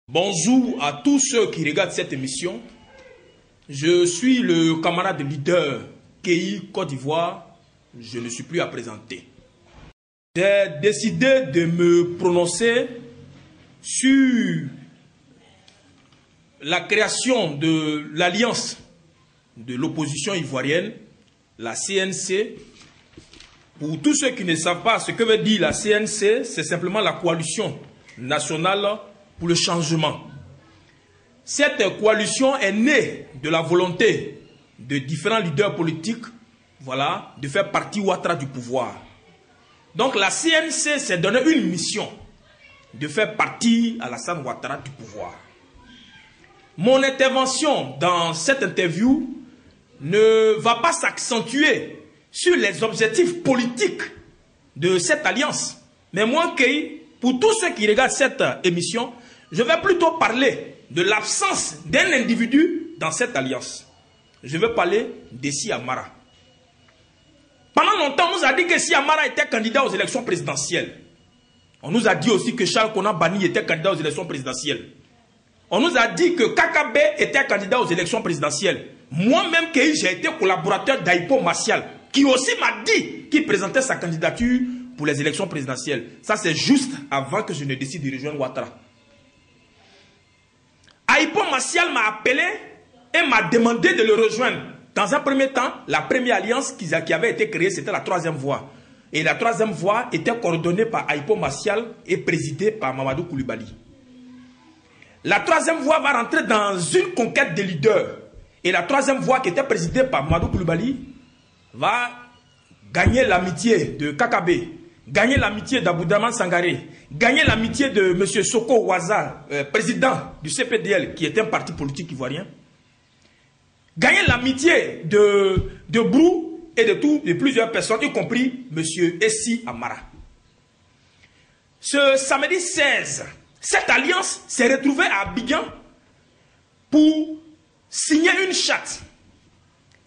Bonjour à tous ceux qui regardent cette émission. Je suis le camarade leader KI Côte d'Ivoire. Je ne suis plus à présenter. J'ai décidé de me prononcer sur la création de l'alliance de l'opposition ivoirienne, la CNC. Pour tous ceux qui ne savent pas ce que veut dire la CNC, c'est simplement la coalition nationale pour le changement. Cette coalition est née de la volonté de différents leaders politiques, voilà, de faire partie Ouattara du pouvoir. Donc la CNC s'est donné une mission de faire partie Alassane Ouattara du pouvoir. Mon intervention dans cette interview ne va pas s'accentuer sur les objectifs politiques de cette alliance. Mais moi, pour tous ceux qui regardent cette émission, je vais plutôt parler de l'absence d'un individu dans cette alliance. Je vais parler d'Essi Amara. Pendant longtemps, on nous a dit que Essi Amara était candidat aux élections présidentielles. On nous a dit aussi que Charles Konan Banny était candidat aux élections présidentielles. On nous a dit que Kakabe était candidat aux élections présidentielles. Moi-même, j'ai été collaborateur d'Aipo Martial, qui aussi m'a dit qu'il présentait sa candidature pour les élections présidentielles. Ça, c'est juste avant que je ne décide de rejoindre Ouattara. Aipo Martial m'a appelé et m'a demandé de le rejoindre. Dans un premier temps, la première alliance qui avait été créée, c'était la troisième voie. Et la troisième voie était coordonnée par Aipo Martial et présidée par Mamadou Koulibaly. La troisième voie va rentrer dans une conquête des leaders. Et la troisième voie qui était présidée par Mamadou Koulibaly va gagner l'amitié de Kakabe, gagner l'amitié d'Aboudaman Sangaré, gagner l'amitié de M. Soko Ouaza, président du CPDL, qui est un parti politique ivoirien, gagner l'amitié de Brou et de plusieurs personnes, y compris M. Essi Amara. Ce samedi 16, cette alliance s'est retrouvée à Abidjan pour signer une charte.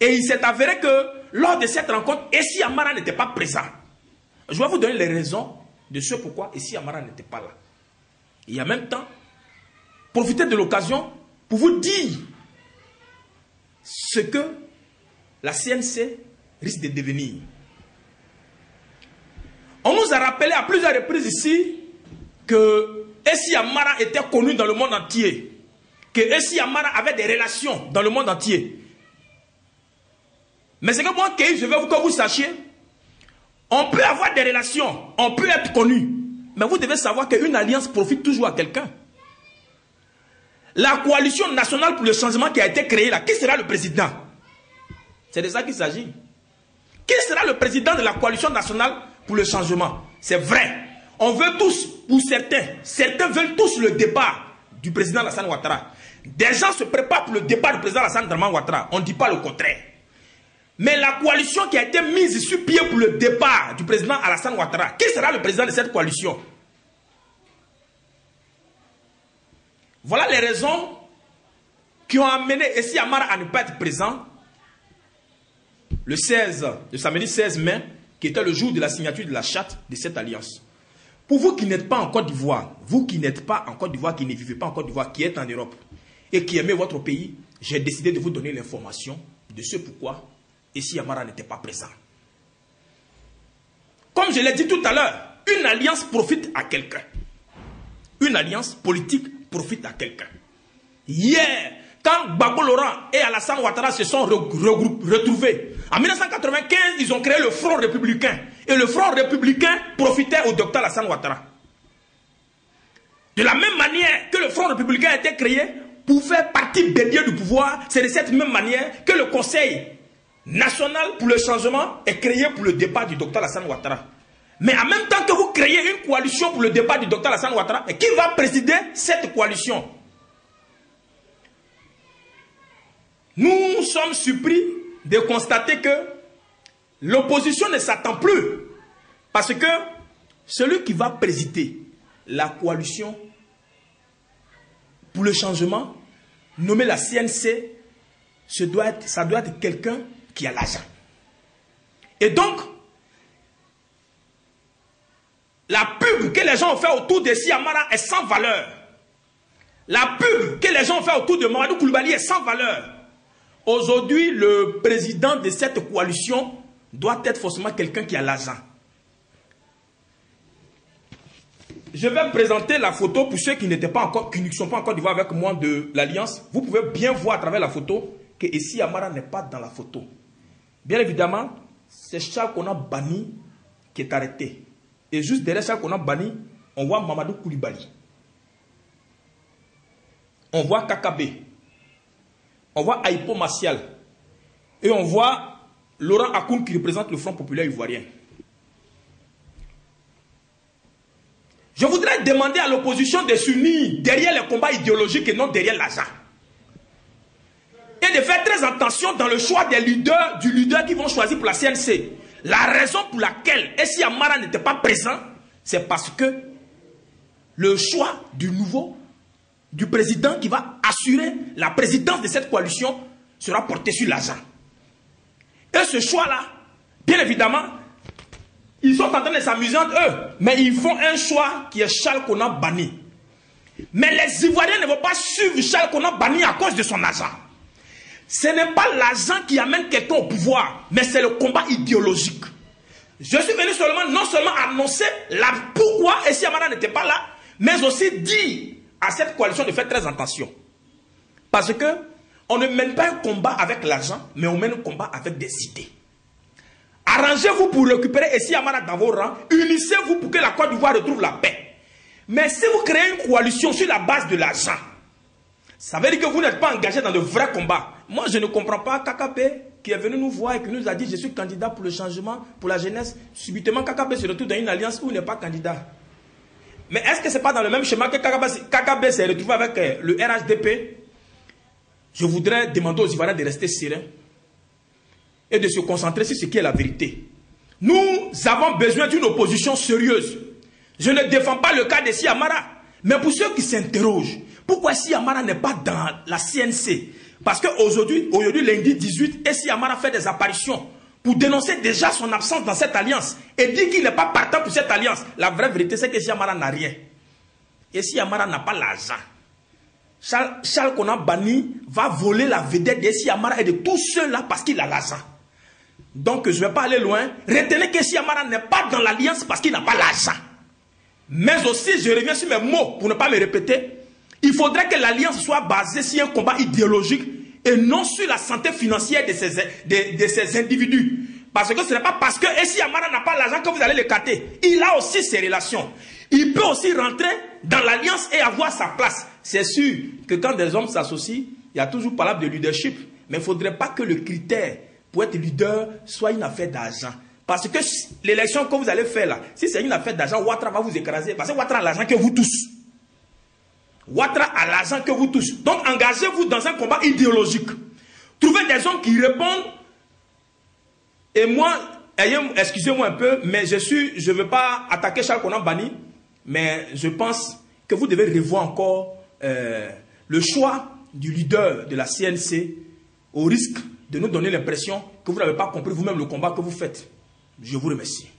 Et il s'est avéré que lors de cette rencontre, Essi Amara n'était pas présent. Je vais vous donner les raisons de ce pourquoi Essi Amara n'était pas là. Et en même temps, profiter de l'occasion pour vous dire ce que la CNC risque de devenir. On nous a rappelé à plusieurs reprises ici que Essi Amara était connu dans le monde entier. Que Essi Amara avait des relations dans le monde entier. Mais c'est que moi, je veux que vous sachiez, on peut avoir des relations, on peut être connu, mais vous devez savoir qu'une alliance profite toujours à quelqu'un. La coalition nationale pour le changement qui a été créée là, qui sera le président? C'est de ça qu'il s'agit. Qui sera le président de la coalition nationale pour le changement? C'est vrai. On veut tous, pour certains veulent tous le départ du président Alassane Ouattara. Des gens se préparent pour le départ du président Alassane Ouattara. On ne dit pas le contraire. Mais la coalition qui a été mise sur pied pour le départ du président Alassane Ouattara, qui sera le président de cette coalition? Voilà les raisons qui ont amené Essi Amara à ne pas être présent le samedi 16 mai, qui était le jour de la signature de la charte de cette alliance. Pour vous qui n'êtes pas en Côte d'Ivoire, vous qui n'êtes pas en Côte d'Ivoire, qui ne vivez pas en Côte d'Ivoire, qui êtes en Europe et qui aimez votre pays, j'ai décidé de vous donner l'information de ce pourquoi Essi Amara n'était pas présent. Comme je l'ai dit tout à l'heure, une alliance profite à quelqu'un. Une alliance politique profite à quelqu'un. Hier, quand Gbagbo Laurent et Alassane Ouattara se sont retrouvés, en 1995, ils ont créé le Front républicain. Et le Front républicain profitait au docteur Alassane Ouattara. De la même manière que le Front républicain a été créé pour faire partie des lieux du pouvoir, c'est de cette même manière que le Conseil national pour le changement est créé pour le départ du docteur Alassane Ouattara. Mais en même temps que vous créez une coalition pour le départ du docteur Alassane Ouattara, et qui va présider cette coalition? Nous sommes surpris de constater que l'opposition ne s'attend plus. Parce que celui qui va présider la coalition pour le changement, nommé la CNC, ça doit être quelqu'un qui a l'argent. Et donc, la pub que les gens ont fait autour d'Essi Amara est sans valeur. La pub que les gens ont fait autour de Mamadou Koulibaly est sans valeur. Aujourd'hui, le président de cette coalition doit être forcément quelqu'un qui a l'argent. Je vais présenter la photo pour ceux qui ne sont pas encore d'Ivoire avec moi de l'Alliance. Vous pouvez bien voir à travers la photo que Essi Amara n'est pas dans la photo. Bien évidemment, c'est Charles qu'on a banni qui est arrêté. Et juste derrière Charles qu'on a banni, on voit Mamadou Koulibaly. On voit Kakabe. On voit Aïpo Martial. Et on voit Laurent Akoun qui représente le Front populaire ivoirien. Je voudrais demander à l'opposition de s'unir derrière les combats idéologiques et non derrière l'argent. Et de faire très attention dans le choix des leaders, du leader qu'ils vont choisir pour la CNC. La raison pour laquelle Essi Amara n'était pas présent, c'est parce que le choix du président qui va assurer la présidence de cette coalition sera porté sur l'argent. Et ce choix-là, bien évidemment, ils sont en train de s'amuser entre eux, mais ils font un choix qui est Charles qu'on a banni. Mais les Ivoiriens ne vont pas suivre Charles qu'on a banni à cause de son argent. Ce n'est pas l'argent qui amène quelqu'un au pouvoir, mais c'est le combat idéologique. Je suis venu non seulement annoncer pourquoi Essi Amara n'était pas là, mais aussi dire à cette coalition de faire très attention. Parce que on ne mène pas un combat avec l'argent, mais on mène un combat avec des idées. Arrangez-vous pour récupérer Essi Amara dans vos rangs. Unissez-vous pour que la Côte d'Ivoire retrouve la paix. Mais si vous créez une coalition sur la base de l'argent, ça veut dire que vous n'êtes pas engagé dans de vrais combats. Moi, je ne comprends pas Kakabe qui est venu nous voir et qui nous a dit « Je suis candidat pour le changement, pour la jeunesse ». Subitement, Kakabe se retrouve dans une alliance où il n'est pas candidat. Mais est-ce que ce n'est pas dans le même schéma que Kakabe s'est retrouvé avec le RHDP? Je voudrais demander aux Ivoiriens de rester sereins et de se concentrer sur ce qui est la vérité. Nous avons besoin d'une opposition sérieuse. Je ne défends pas le cas d'Essi Amara. Mais pour ceux qui s'interrogent, pourquoi Essi Amara n'est pas dans la CNC? Parce qu'aujourd'hui, lundi 18, Essi Amara fait des apparitions pour dénoncer déjà son absence dans cette alliance et dire qu'il n'est pas partant pour cette alliance. La vraie vérité, c'est qu'Essi Amara n'a rien. Essi Amara n'a pas l'argent. Charles qu'on a banni va voler la vedette d'Essi Amara et de tous ceux-là parce qu'il a l'argent. Donc, je ne vais pas aller loin. Retenez qu'Essi Amara n'est pas dans l'alliance parce qu'il n'a pas l'argent. Mais aussi, je reviens sur mes mots pour ne pas me répéter. Il faudrait que l'alliance soit basée sur un combat idéologique et non sur la santé financière de ces individus. Parce que ce n'est pas parce que Essi Amara n'a pas l'argent que vous allez l'écarter. Il a aussi ses relations. Il peut aussi rentrer dans l'alliance et avoir sa place. C'est sûr que quand des hommes s'associent, il y a toujours parole de leadership. Mais il ne faudrait pas que le critère pour être leader soit une affaire d'argent. Parce que l'élection que vous allez faire là, si c'est une affaire d'argent, Ouattara va vous écraser. Parce que Ouattara a l'argent que vous tous. Ouattara a l'argent que vous tous. Donc engagez-vous dans un combat idéologique. Trouvez des hommes qui répondent. Et moi, excusez-moi un peu, mais je ne veux pas attaquer Charles qu'on a banni. Mais je pense que vous devez revoir encore le choix du leader de la CNC au risque de nous donner l'impression que vous n'avez pas compris vous-même le combat que vous faites. Je vous remercie.